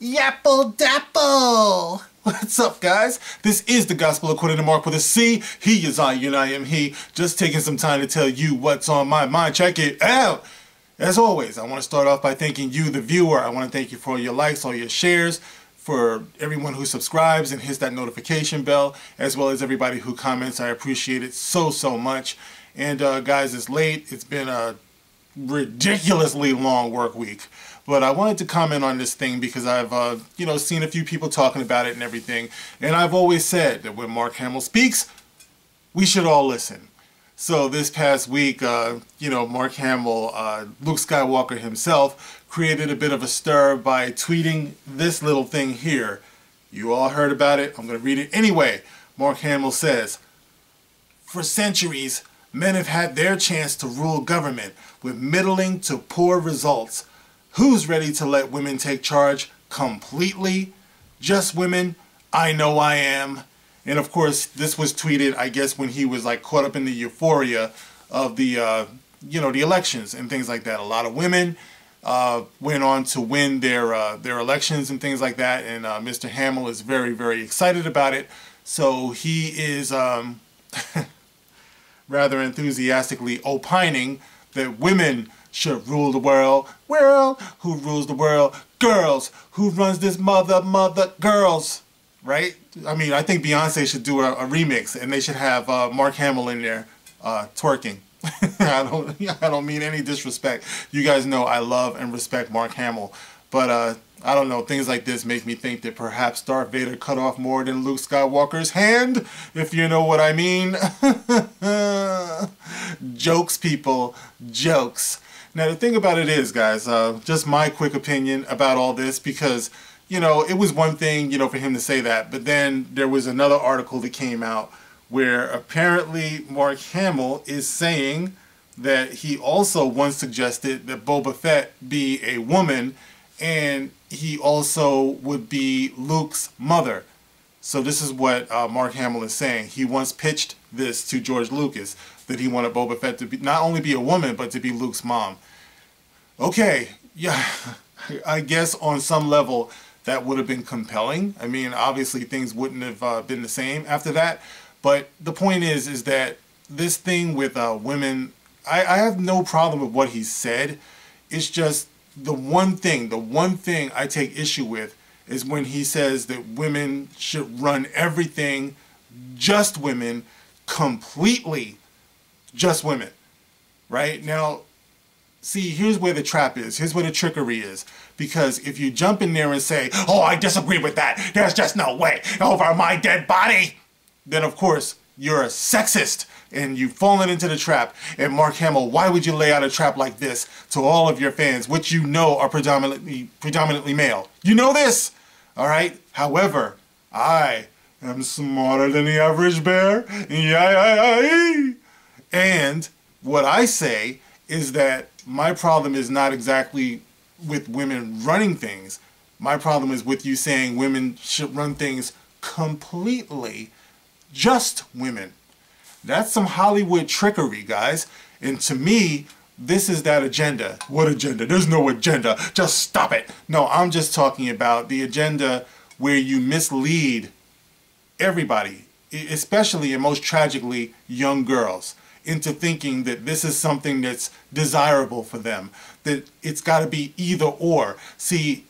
Yapple dapple! What's up, guys? This is the Gospel according to Mark with a C. He is I, and I am he. Just taking some time to tell you what's on my mind. Check it out! As always, I want to start off by thanking you, the viewer. I want to thank you for all your likes, all your shares, for everyone who subscribes and hits that notification bell, as well as everybody who comments. I appreciate it so much. And guys, it's late. It's been a ridiculously long work week. But I wanted to comment on this thing because I've, seen a few people talking about it and everything. And I've always said that when Mark Hamill speaks, we should all listen. So this past week, Mark Hamill, Luke Skywalker himself, created a bit of a stir by tweeting this little thing here. You all heard about it. I'm going to read it anyway. Mark Hamill says, "For centuries, men have had their chance to rule government with middling to poor results. Who's ready to let women take charge completely? Just women? I know I am." And of course, this was tweeted, I guess, when he was like caught up in the euphoria of the, the elections and things like that. A lot of women went on to win their elections and things like that. And Mr. Hamill is very excited about it. So he is rather enthusiastically opining that women should rule the world. World, who rules the world? Girls, who runs this mother, girls, right? I mean, I think Beyonce should do a remix, and they should have Mark Hamill in there twerking. I don't mean any disrespect. You guys know I love and respect Mark Hamill, but I don't know, things like this make me think that perhaps Darth Vader cut off more than Luke Skywalker's hand, if you know what I mean. Jokes, people, jokes. Now, the thing about it is, guys, just my quick opinion about all this, because, it was one thing, for him to say that, but then there was another article that came out where apparently Mark Hamill is saying that he also once suggested that Boba Fett be a woman, and he also would be Luke's mother. So this is what Mark Hamill is saying. He once pitched this to George Lucas, that he wanted Boba Fett to be not only be a woman, but to be Luke's mom. Okay, yeah, I guess on some level that would have been compelling. I mean, obviously things wouldn't have been the same after that. But the point is that this thing with women, I have no problem with what he said. It's just the one thing I take issue with is when he says that women should run everything, just women, completely just women, right? Now, see, here's where the trap is. Here's where the trickery is. Because if you jump in there and say, "Oh, I disagree with that. There's just no way. Over my dead body," then of course you're a sexist and you've fallen into the trap. And Mark Hamill, why would you lay out a trap like this to all of your fans, which you know are predominantly male? You know this, all right? However, I am smarter than the average bear. Yeah. And what I say is that my problem is not exactly with women running things. My problem is with you saying women should run things completely, just women. That's some Hollywood trickery, guys. And to me, this is that agenda. What agenda? There's no agenda. Just stop it. No, I'm just talking about the agenda where you mislead everybody, especially and most tragically, young girls, into thinking that this is something that's desirable for them, that it's got to be either or. See,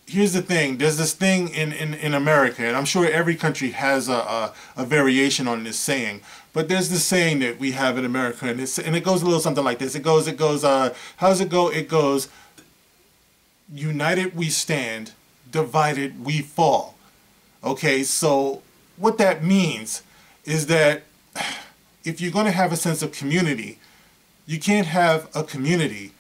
here's the thing. There's this thing in America, and I'm sure every country has a variation on this saying, but there's this saying that we have in America, and it goes a little something like this. It goes, how does it go? It goes, united we stand, divided we fall. Okay, so what that means is that if you're going to have a sense of community, you can't have a community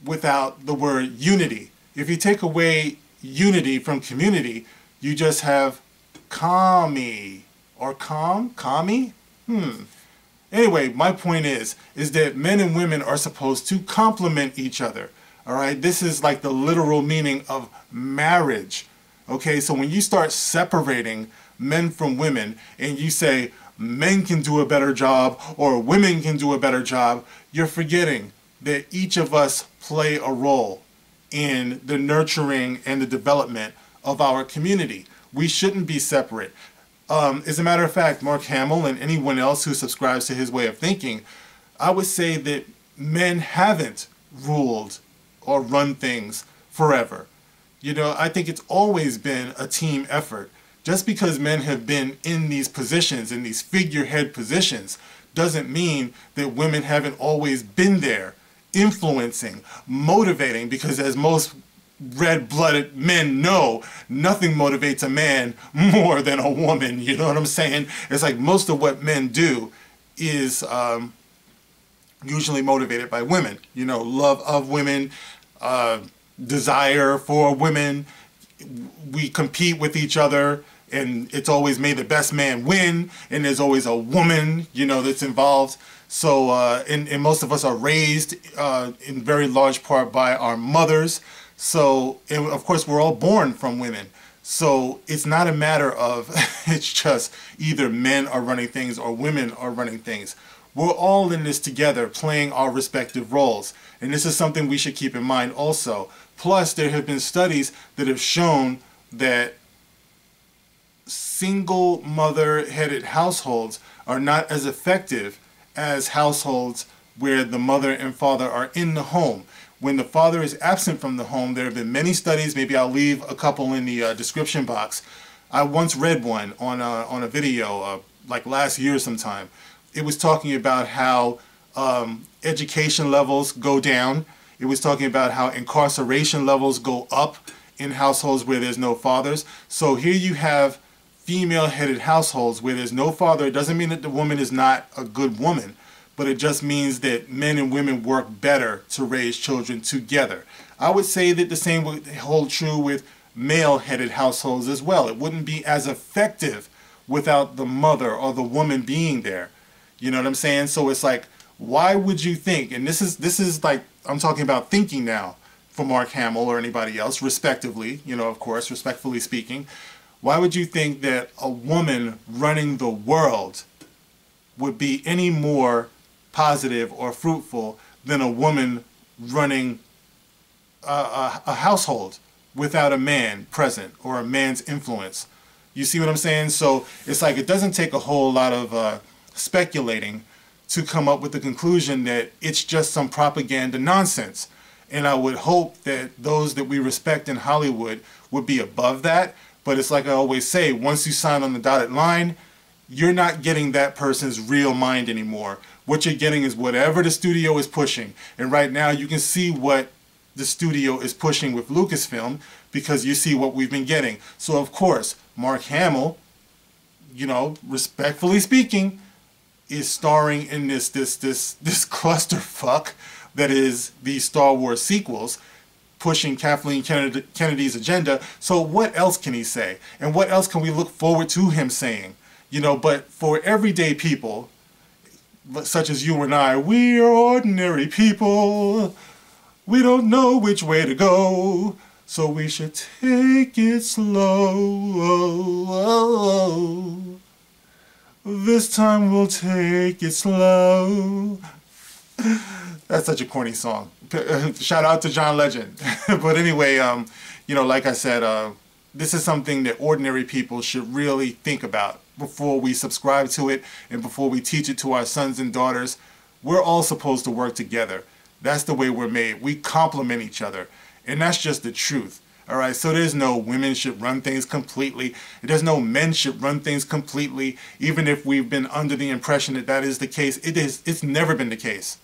without the word unity. If you take away unity from community, you just have commie or commie. Anyway, my point is that men and women are supposed to complement each other. All right, this is like the literal meaning of marriage. Okay, so when you start separating men from women and you say men can do a better job or women can do a better job, you're forgetting that each of us play a role. in the nurturing and the development of our community. We shouldn't be separate. As a matter of fact, Mark Hamill and anyone else who subscribes to his way of thinking, I would say that men haven't ruled or run things forever. You know, I think it's always been a team effort. Just because men have been in these positions, in these figurehead positions, doesn't mean that women haven't always been there, influencing, motivating, because as most red-blooded men know, nothing motivates a man more than a woman. You know what I'm saying? It's like most of what men do is usually motivated by women. You know, love of women, desire for women. We compete with each other, and it's always may the best man win, and there's always a woman, you know, that's involved. So, and most of us are raised in very large part by our mothers. So, and of course, we're all born from women. So it's not a matter of, it's just either men are running things or women are running things. We're all in this together, playing our respective roles. And this is something we should keep in mind also. Plus, there have been studies that have shown that single mother-headed households are not as effective as households where the mother and father are in the home. When the father is absent from the home, there have been many studies. Maybe I'll leave a couple in the description box. I once read one on a video like last year sometime. It was talking about how education levels go down. It was talking about how incarceration levels go up in households where there's no fathers. So here you have female-headed households where there's no father. It doesn't mean that the woman is not a good woman, but it just means that men and women work better to raise children together. I would say that the same would hold true with male-headed households as well. It wouldn't be as effective without the mother or the woman being there. You know what I'm saying? So it's like, why would you think, and this is like, I'm talking about thinking now for Mark Hamill or anybody else, respectively, you know, of course, respectfully speaking, why would you think that a woman running the world would be any more positive or fruitful than a woman running a household without a man present or a man's influence? You see what I'm saying? So it's like it doesn't take a whole lot of speculating to come up with the conclusion that it's just some propaganda nonsense. And I would hope that those that we respect in Hollywood would be above that. But it's like I always say, once you sign on the dotted line, you're not getting that person's real mind anymore. What you're getting is whatever the studio is pushing. And right now you can see what the studio is pushing with Lucasfilm because you see what we've been getting. So of course, Mark Hamill, you know, respectfully speaking, is starring in this clusterfuck that is the Star Wars sequels, pushing Kathleen Kennedy's agenda. So what else can he say? And what else can we look forward to him saying? You know, but for everyday people, such as you and I, we are ordinary people. We don't know which way to go, so we should take it slow. This time we'll take it slow. That's such a corny song. Shout out to John Legend. But anyway, you know, like I said, this is something that ordinary people should really think about before we subscribe to it and before we teach it to our sons and daughters. We're all supposed to work together. That's the way we're made. We complement each other. And that's just the truth. All right, so there's no women should run things completely. There's no men should run things completely. Even if we've been under the impression that that is the case, it's never been the case.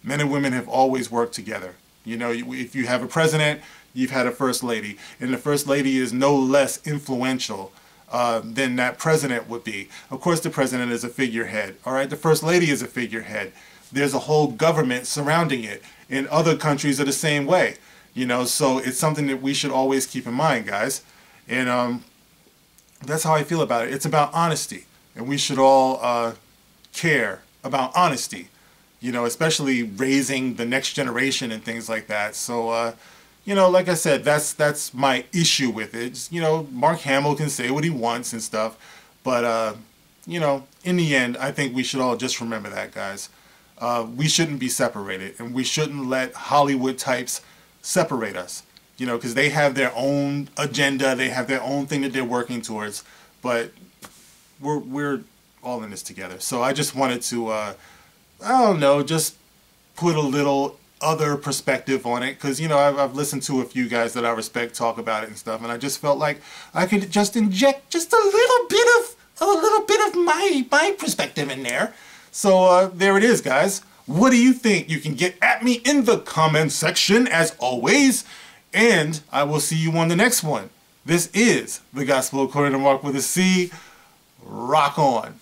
Men and women have always worked together. You know, if you have a president, you've had a first lady. And the first lady is no less influential than that president would be. Of course, the president is a figurehead. All right, the first lady is a figurehead. There's a whole government surrounding it. And other countries are the same way. You know, so it's something that we should always keep in mind, guys. And that's how I feel about it. It's about honesty. And we should all care about honesty. You know, especially raising the next generation and things like that. So, you know, like I said, that's my issue with it. Just, you know, Mark Hamill can say what he wants and stuff. But, you know, in the end, I think we should all just remember that, guys. We shouldn't be separated. And we shouldn't let Hollywood types separate us. you know, because they have their own agenda, they have their own thing that they're working towards, but we're all in this together. So I just wanted to, I don't know, just put a little other perspective on it, because, you know, I've listened to a few guys that I respect talk about it and stuff, and I just felt like I could just inject just a little bit of my perspective in there. So there it is, guys. What do you think? You can get at me in the comment section as always, and I will see you on the next one. This is the Gospel According to Mark with a C. Rock on.